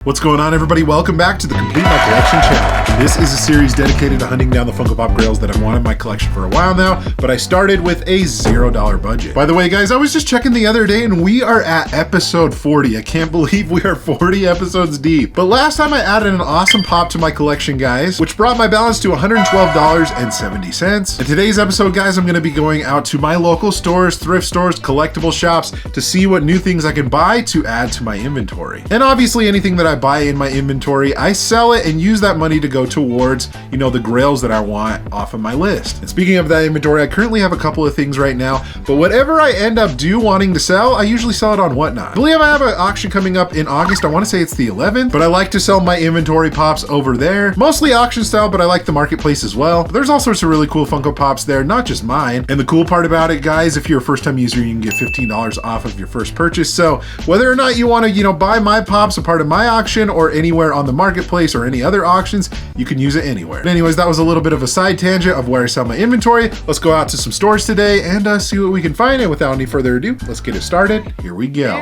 What's going on, everybody? Welcome back to the Complete My Collection channel. This is a series dedicated to hunting down the Funko Pop grails that I've wanted in my collection for a while now, but I started with a $0 budget. By the way, guys, I was just checking the other day and we are at episode 40. I can't believe we are 40 episodes deep. But last time I added an awesome pop to my collection, guys, which brought my balance to $112.70. In today's episode, guys, I'm gonna be going out to my local stores, thrift stores, collectible shops to see what new things I can buy to add to my inventory. And obviously anything that I buy in my inventory, I sell it and use that money to go towards, the grails that I want off of my list. And speaking of that inventory, I currently have a couple of things right now, but whatever I end up wanting to sell, I usually sell it on Whatnot. I believe I have an auction coming up in August. I want to say it's the 11th, but I like to sell my inventory pops over there. Mostly auction style, but I like the marketplace as well. But there's all sorts of really cool Funko Pops there, not just mine. And the cool part about it, guys, if you're a first-time user, you can get $15 off of your first purchase. So whether or not you want to, buy my pops a part of my auction or anywhere on the marketplace or any other auctions, you can use it anywhere. But anyways, that was a little bit of a side tangent of where I sell my inventory. Let's go out to some stores today and see what we can find. And without any further ado, let's get it started. Here we go.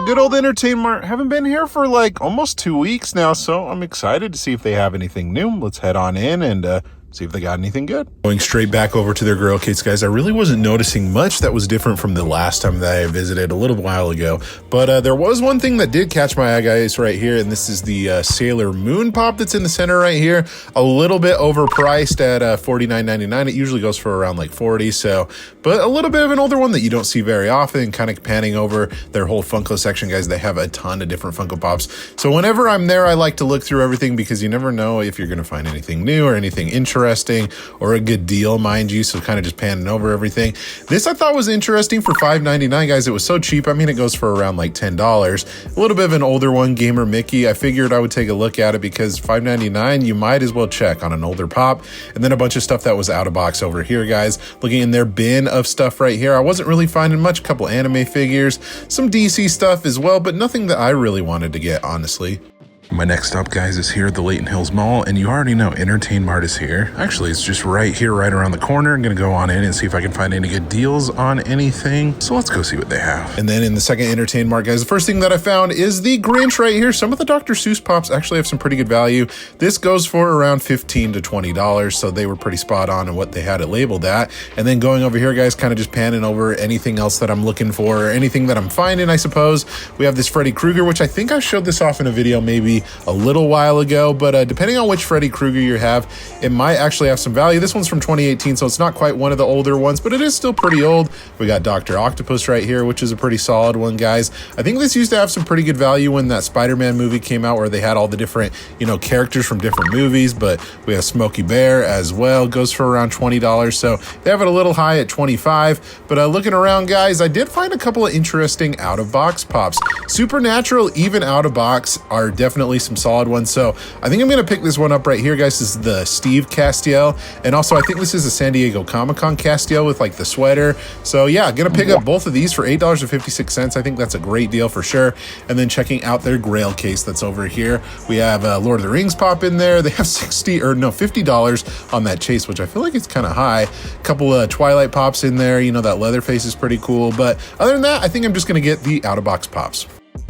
Good old Entertainment. Haven't been here for like almost 2 weeks now, so I'm excited to see if they have anything new. Let's head on in and see if they got anything good. Going straight back over to their grill kits, guys, I really wasn't noticing much that was different from the last time that I visited a little while ago. But there was one thing that did catch my eye, guys, right here. And this is the Sailor Moon pop that's in the center right here. A little bit overpriced at $49.99. It usually goes for around like 40. So, but a little bit of an older one that you don't see very often. Kind of panning over their whole Funko section, guys. They have a ton of different Funko Pops. So whenever I'm there, I like to look through everything because you never know if you're going to find anything new or anything interesting or a good deal, mind you. So kind of just panning over everything. This I thought was interesting for $5.99, guys. It was so cheap. I mean, it goes for around like $10. A little bit of an older one, Gamer Mickey. I figured I would take a look at it because $5.99, you might as well check on an older pop. And then a bunch of stuff that was out of box over here, guys. Looking in their bin of stuff right here, I wasn't really finding much. A couple anime figures, some DC stuff as well, but nothing that I really wanted to get, honestly. My next stop, guys, is here at the Layton Hills Mall, and you already know Entertain Mart is here. Actually, it's just right here, right around the corner. I'm gonna go on in and see if I can find any good deals on anything. So let's go see what they have. And then in the second Entertain Mart, guys, the first thing that I found is the Grinch right here. Some of the Dr. Seuss pops actually have some pretty good value. This goes for around $15 to $20, so they were pretty spot on in what they had it labeled at. And then going over here, guys, kind of just panning over anything else that I'm looking for, or anything that I'm finding, I suppose. We have this Freddy Krueger, which I think I showed this off in a video maybe a little while ago, but depending on which Freddy Krueger you have, it might actually have some value. This one's from 2018, so it's not quite one of the older ones, but it is still pretty old. We got Dr. Octopus right here, which is a pretty solid one, guys. I think this used to have some pretty good value when that Spider-Man movie came out, where they had all the different, characters from different movies. But we have Smokey Bear as well, goes for around $20, so they have it a little high at $25. But looking around, guys, I did find a couple of interesting out-of-box pops. Supernatural, even out-of-box, are definitely some solid ones. So I think I'm going to pick this one up right here, guys. This is the Steve Castiel. And also I think this is a San Diego Comic-Con Castiel with like the sweater. So yeah, going to pick up both of these for $8.56. I think that's a great deal for sure. And then checking out their Grail case that's over here. We have Lord of the Rings pop in there. They have $50 on that chase, which I feel like it's kind of high. A couple of Twilight pops in there. That Leatherface is pretty cool. But other than that, I think I'm just going to get the out-of-box pops.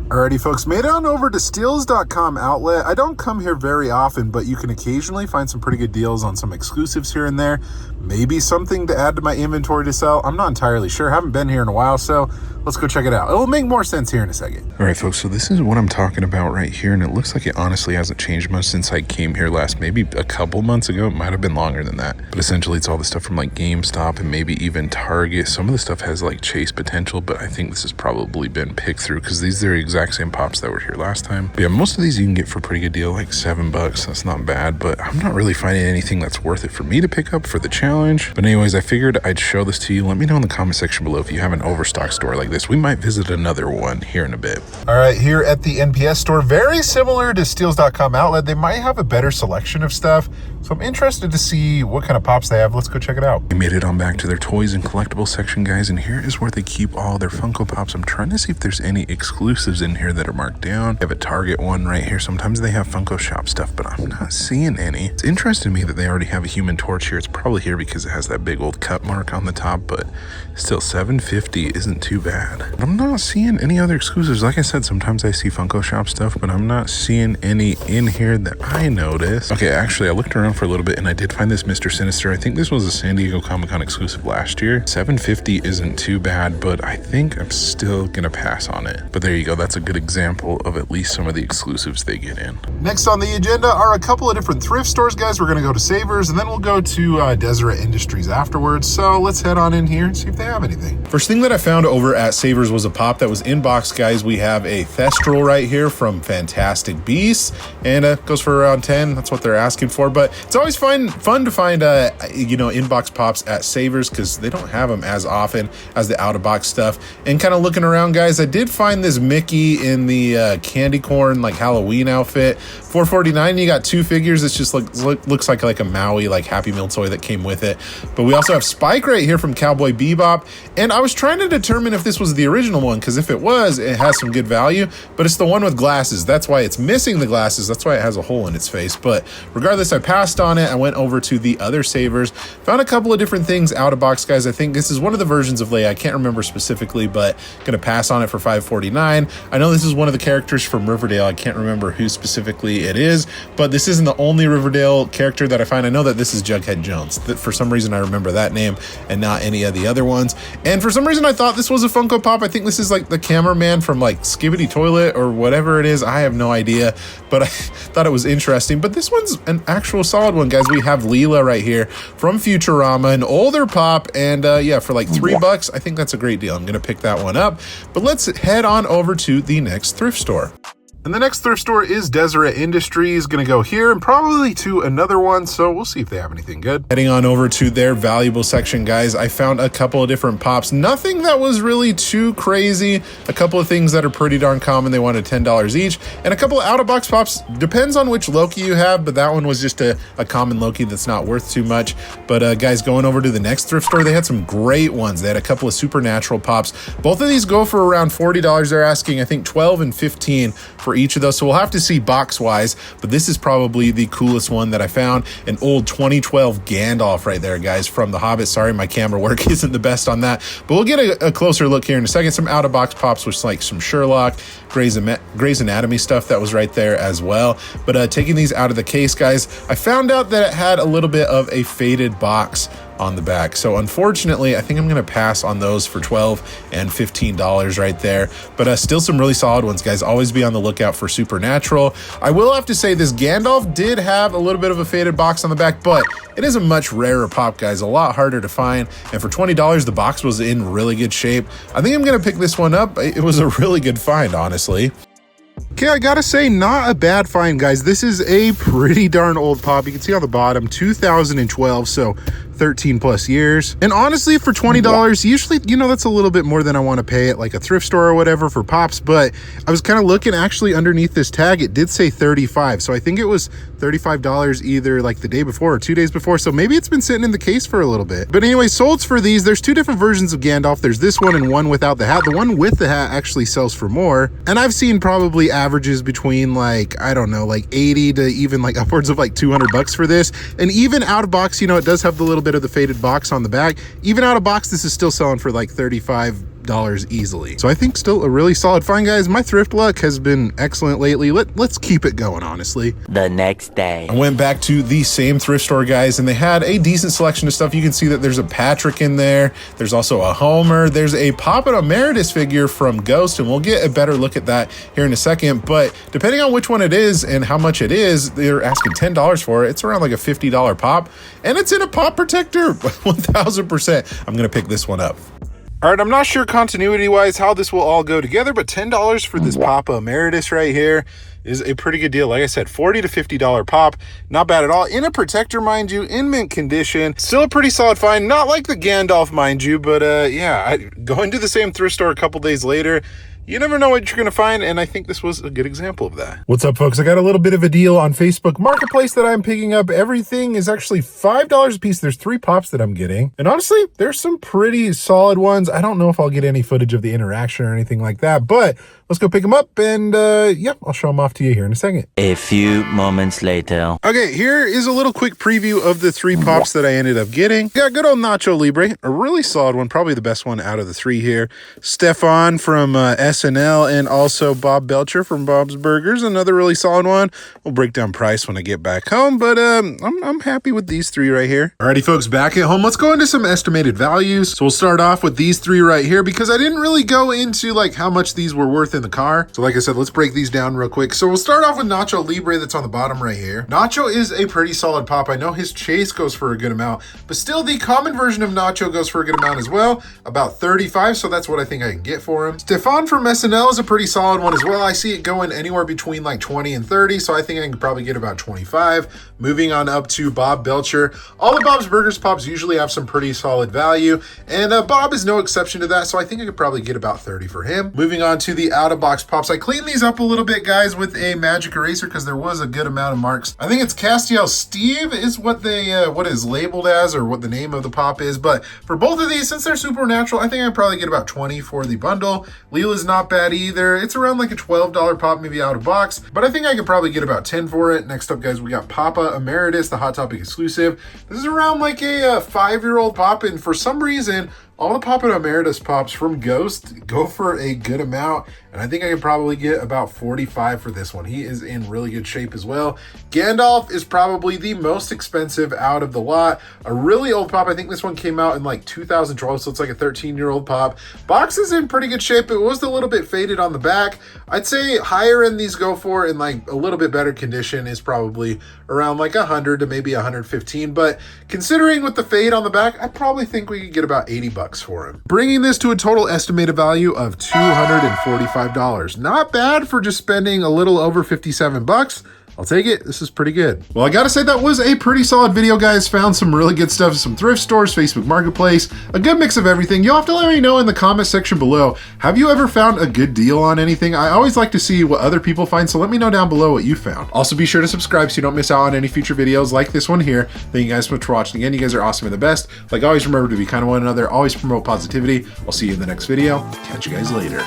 Alrighty, folks, made it on over to Steals.com outlet. I don't come here very often, but you can occasionally find some pretty good deals on some exclusives here and there. Maybe something to add to my inventory to sell. I'm not entirely sure. Haven't been here in a while, so let's go check it out. It'll make more sense here in a second. All right, folks, so this is what I'm talking about right here, and it looks like it honestly hasn't changed much since I came here last, maybe a couple months ago. It might have been longer than that. But essentially, it's all the stuff from like GameStop and maybe even Target. Some of the stuff has like chase potential, but I think this has probably been picked through because these are the exact same pops that were here last time. But yeah, most of these you can get for a pretty good deal, like $7. That's not bad, but I'm not really finding anything that's worth it for me to pick up for the challenge. But anyways, I figured I'd show this to you. Let me know in the comment section below if you have an Overstock store like this. We might visit another one here in a bit. All right, here at the NPS store, very similar to Steals.com outlet. They might have a better selection of stuff, So I'm interested to see what kind of pops they have. Let's go check it out. We made it on back to their toys and collectibles section, guys, and here is where they keep all their Funko Pops. I'm trying to see if there's any exclusives in here that are marked down. They have a Target one right here. Sometimes they have Funko Shop stuff, but I'm not seeing any. It's interesting to me that they already have a Human Torch here. It's probably here because it has that big old cut mark on the top, but still $7.50 isn't too bad. But I'm not seeing any other exclusives. Like I said, sometimes I see Funko Shop stuff, but I'm not seeing any in here that I noticed. Okay, actually, I looked around for a little bit and I did find this Mr. Sinister. I think this was a San Diego Comic-Con exclusive last year. $7.50 isn't too bad, but I think I'm still gonna pass on it. But there you go. That's a good example of at least some of the exclusives they get in. Next on the agenda are a couple of different thrift stores, guys. We're gonna go to Savers and then we'll go to Deseret Industries afterwards. So let's head on in here and see if they have anything. First thing that I found over at Savers was a pop that was in box, guys. We have a Thestral right here from Fantastic Beasts, and it goes for around 10. That's what they're asking for, but it's always fun to find you know, in-box pops at Savers because they don't have them as often as the out-of-box stuff. And kind of looking around, guys, I did find this Mickey in the candy corn like Halloween outfit. $4.49. You got two figures. It's just looks like a Maui like Happy Meal toy that came with it. But we also have Spike right here from Cowboy Bebop, and I was trying to determine if this was the original one because if it was, it has some good value, but it's the one with glasses. That's why it's missing the glasses. That's why it has a hole in its face. But regardless, I passed on it. I went over to the other Savers, found a couple of different things out of box, guys. I think this is one of the versions of Leia. I can't remember specifically, but gonna pass on it for $5.49. I know this is one of the characters from Riverdale. I can't remember who specifically it is, but this isn't the only Riverdale character that I find. I know that this is Jughead Jones. That for some reason I remember that name and not any of the other ones. And for some reason I thought this was a Funko Pop. I think this is like the cameraman from like Skibbity Toilet or whatever it is. I have no idea, but I thought it was interesting. But this one's an actual solid one, guys. We have Leela right here from Futurama, an older pop, and yeah, for like $3, I think that's a great deal. I'm gonna pick that one up. But let's head on over to the next thrift store. And the next thrift store is Deseret Industries. Gonna go here and probably to another one, so we'll see if they have anything good. Heading on over to their valuable section, guys. I found a couple of different pops. Nothing that was really too crazy. A couple of things that are pretty darn common. They wanted $10 each. And a couple of out-of-box pops. Depends on which Loki you have, but that one was just a common Loki that's not worth too much. But guys, going over to the next thrift store, they had some great ones. They had a couple of Supernatural pops. Both of these go for around $40. They're asking, I think, $12 and $15 for each of those, so we'll have to see box wise, but this is probably the coolest one that I found. An old 2012 Gandalf right there, guys, from The Hobbit. Sorry, my camera work isn't the best on that, but we'll get a closer look here in a second. Some out of box pops, which like some Sherlock, Grey's Anatomy stuff that was right there as well. But taking these out of the case, guys, I found out that it had a little bit of a faded box on the back. So unfortunately, I think I'm gonna pass on those for $12 and $15 right there. But still some really solid ones, guys. Always be on the lookout for Supernatural. I will have to say this Gandalf did have a little bit of a faded box on the back, but it is a much rarer pop, guys. A lot harder to find. And for $20, the box was in really good shape. I think I'm gonna pick this one up. It was a really good find, honestly. Okay, I gotta say, not a bad find, guys. This is a pretty darn old pop. You can see on the bottom, 2012, so 13 plus years. And honestly, for $20, usually, you know, that's a little bit more than I want to pay at like a thrift store or whatever for pops, but I was kind of looking actually underneath this tag, it did say 35. So I think it was $35 either like the day before or 2 days before. So maybe it's been sitting in the case for a little bit. But anyway, solds for these, there's two different versions of Gandalf. There's this one and one without the hat. The one with the hat actually sells for more. And I've seen probably averages between like, I don't know, like 80 to even like upwards of like $200 for this. And even out of box, you know, it does have the little bit of the faded box on the back. Even out of box, this is still selling for like $35 easily. So I think still a really solid find, guys. My thrift luck has been excellent lately. Let's keep it going, honestly. The next day, I went back to the same thrift store, guys, and they had a decent selection of stuff. You can see that there's a Patrick in there. There's also a Homer. There's a Pop and Emeritus figure from Ghost, and we'll get a better look at that here in a second. But depending on which one it is and how much it is, they're asking $10 for it. It's around like a $50 pop, and it's in a pop protector. 1000%. I'm gonna pick this one up. All right, I'm not sure continuity-wise how this will all go together, but $10 for this Papa Emeritus right here is a pretty good deal. Like I said, $40 to $50 pop, not bad at all. In a protector, mind you, in mint condition. Still a pretty solid find, not like the Gandalf, mind you, but yeah, going to the same thrift store a couple days later, you never know what you're gonna find, and I think this was a good example of that. What's up, folks? I got a little bit of a deal on Facebook Marketplace that I'm picking up. Everything is actually $5 a piece. There's 3 pops that I'm getting, and honestly, there's some pretty solid ones. I don't know if I'll get any footage of the interaction or anything like that, but let's go pick them up, and yeah, I'll show them off to you here in a second. A few moments later. Okay, here is a little quick preview of the 3 pops that I ended up getting. Got good old Nacho Libre, a really solid one, probably the best one out of the 3 here. Stefan from SNL, and also Bob Belcher from Bob's Burgers, another really solid one. We'll break down price when I get back home, but I'm happy with these 3 right here. Alrighty, folks, back at home, let's go into some estimated values. So we'll start off with these 3 right here, because I didn't really go into like how much these were worth in the car. So like I said, let's break these down real quick. So we'll start off with Nacho Libre that's on the bottom right here. Nacho is a pretty solid pop. I know his chase goes for a good amount, but still the common version of Nacho goes for a good amount as well, about 35, so that's what I think I can get for him. Stefan from SNL is a pretty solid one as well. I see it going anywhere between like 20 and 30, so I think I can probably get about 25. Moving on up to Bob Belcher. All of Bob's Burgers pops usually have some pretty solid value, and Bob is no exception to that, so I think I could probably get about 30 for him. Moving on to the out-of-box pops. I cleaned these up a little bit, guys, with a magic eraser because there was a good amount of marks. I think it's Castiel Steve is what they what is labeled as, or what the name of the pop is, but for both of these, since they're supernatural, I think I probably get about 20 for the bundle. Leela's not bad either. It's around like a $12 pop, maybe out of box, but I think I could probably get about 10 for it. Next up, guys, we got Papa Emeritus, the Hot Topic exclusive. This is around like a 5-year-old pop, and for some reason, all the Papa Emeritus pops from Ghost go for a good amount, and I think I could probably get about 45 for this one. He is in really good shape as well. Gandalf is probably the most expensive out of the lot. A really old pop. I think this one came out in like 2012, so it's like a 13-year-old pop. Box is in pretty good shape. It was a little bit faded on the back. I'd say higher end these go for, in like a little bit better condition, is probably around like 100 to maybe 115, but considering with the fade on the back, I probably think we could get about 80 bucks for him. Bringing this to a total estimated value of $245. Not bad for just spending a little over 57 bucks. I'll take it. This is pretty good. Well, I gotta say that was a pretty solid video, guys. Found some really good stuff, some thrift stores, Facebook Marketplace, a good mix of everything. You'll have to let me know in the comment section below. Have you ever found a good deal on anything? I always like to see what other people find, so let me know down below what you found. Also, be sure to subscribe so you don't miss out on any future videos like this one here. Thank you guys so much for watching. Again, you guys are awesome and the best. Like always, remember to be kind to one another. Always promote positivity. I'll see you in the next video. Catch you guys later.